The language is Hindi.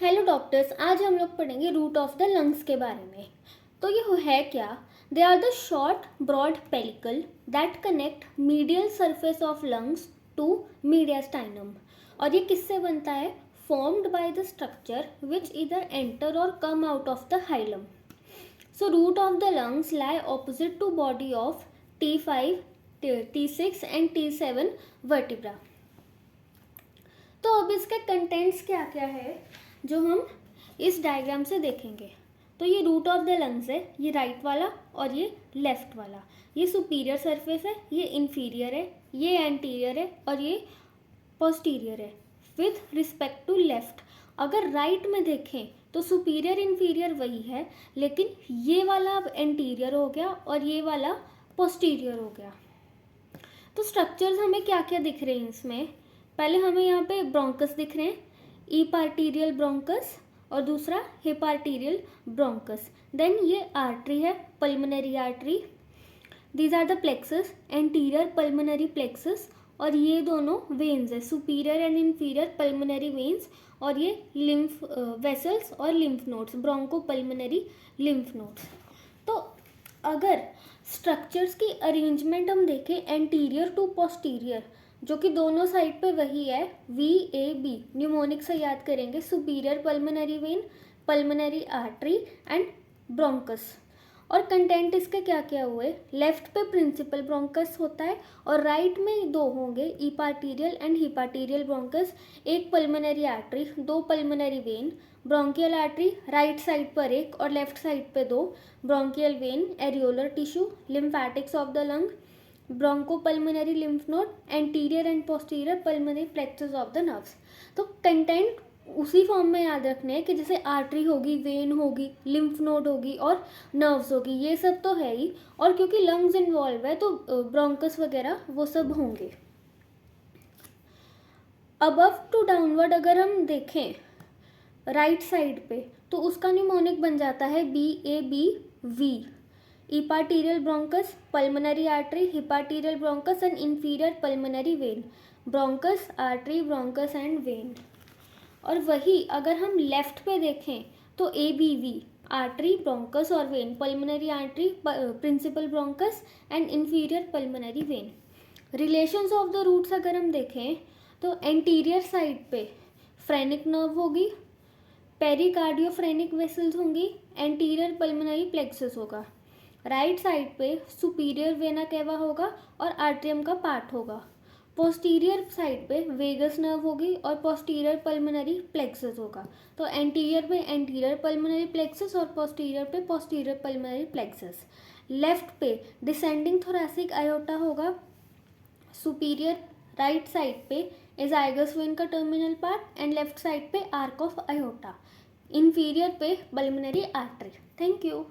हेलो डॉक्टर्स, आज हम लोग पढ़ेंगे रूट ऑफ द लंग्स के बारे में। तो ये है क्या? They are the short broad pedicle that connect medial surface of lungs to mediastinum. और ये किससे बनता है? Formed by the structure which इधर एंटर और come out of the hilum. So root of the lungs lie opposite to body of T5, T6 and T7 vertebra. तो अब इसके कंटेंट्स क्या क्या है जो हम इस डायग्राम से देखेंगे। तो ये रूट ऑफ द लंग्स है, ये राइट वाला और ये लेफ्ट वाला। ये सुपीरियर सरफेस है, ये इंफीरियर है, ये एंटीरियर है और ये पोस्टीरियर है। विथ रिस्पेक्ट टू लेफ्ट, अगर राइट में देखें तो सुपीरियर इंफीरियर वही है, लेकिन ये वाला अब एंटीरियर हो गया और ये वाला पोस्टीरियर हो गया। तो स्ट्रक्चर्स हमें क्या क्या दिख रहे हैं इसमें? पहले हमें यहाँ पे ब्रोंकस दिख रहे हैं, ईपार्टीरियल ब्रोंकस, और दूसरा हिपार्टीरियल ब्रोंकस। देन ये आर्टरी है, pulmonary artery. These are the plexus, anterior pulmonary plexus, और ये दोनों वेन्स है, superior and inferior pulmonary veins, और ये लिम्फ वेसल्स और lymph nodes, bronchopulmonary lymph nodes. तो अगर स्ट्रक्चर्स की अरेंजमेंट हम देखें एंटीरियर टू पोस्टीरियर, जो कि दोनों साइड पे वही है, VAB न्यूमोनिक से याद करेंगे, superior pulmonary vein, pulmonary artery and bronchus. और कंटेंट इसके क्या क्या हुए? लेफ्ट पे प्रिंसिपल ब्रोंकस होता है और राइट में दो होंगे, ईपार्टीरियल एंड हिपार्टीरियल ब्रोंकस, एक पल्मोनरी आर्टरी, दो pulmonary vein, bronchial artery right side पर एक और लेफ्ट साइड पे दो, bronchial vein, areolar tissue, lymphatics of the lung, bronchopulmonary lymph node, anterior and posterior pulmonary plexus of the nerves. तो कंटेंट उसी फॉर्म में याद रखने हैं कि जैसे आर्टरी होगी, वेन होगी, लिम्फ नोड होगी और नर्व्स होगी, ये सब तो है ही। और क्योंकि लंग्स इन्वॉल्व है तो ब्रोंकस वगैरह वो सब होंगे। अबव टू डाउनवर्ड अगर हम देखें राइट साइड पे तो उसका न्यूमोनिक बन जाता है BABV। Eparterial bronchus, pulmonary artery, hiparterial bronchus and inferior pulmonary vein, bronchus, artery, bronchus and vein। और वही अगर हम लेफ्ट पे देखें तो ABV, आर्टरी, ब्रोंकस और vein, pulmonary artery, principal bronchus and inferior pulmonary vein. Relations of the roots अगर हम देखें तो एंटीरियर साइड पे फ्रेनिक नर्व होगी, पेरिकार्डियोफ्रेनिक वेसल्स होंगी, एंटीरियर पल्मोनरी प्लेक्सस होगा। राइट साइड पे सुपीरियर वेना केवा होगा और आर्ट्रियम का पार्ट होगा। पोस्टीरियर साइड पे वेगस नर्व होगी और पोस्टीरियर पल्मोनरी प्लेक्सस होगा। तो एंटीरियर पे एंटीरियर पल्मोनरी प्लेक्सस और पोस्टीरियर पे पोस्टीरियर पल्मोनरी प्लेक्सस। लेफ्ट पे डिसेंडिंग थोरैसिक आयोटा होगा। सुपीरियर राइट साइड पे एजाइगस वेन का terminal part and left side पे आर्क ऑफ आयोटा। इंफीरियर पे पल्मोनरी आर्टरी। Thank you.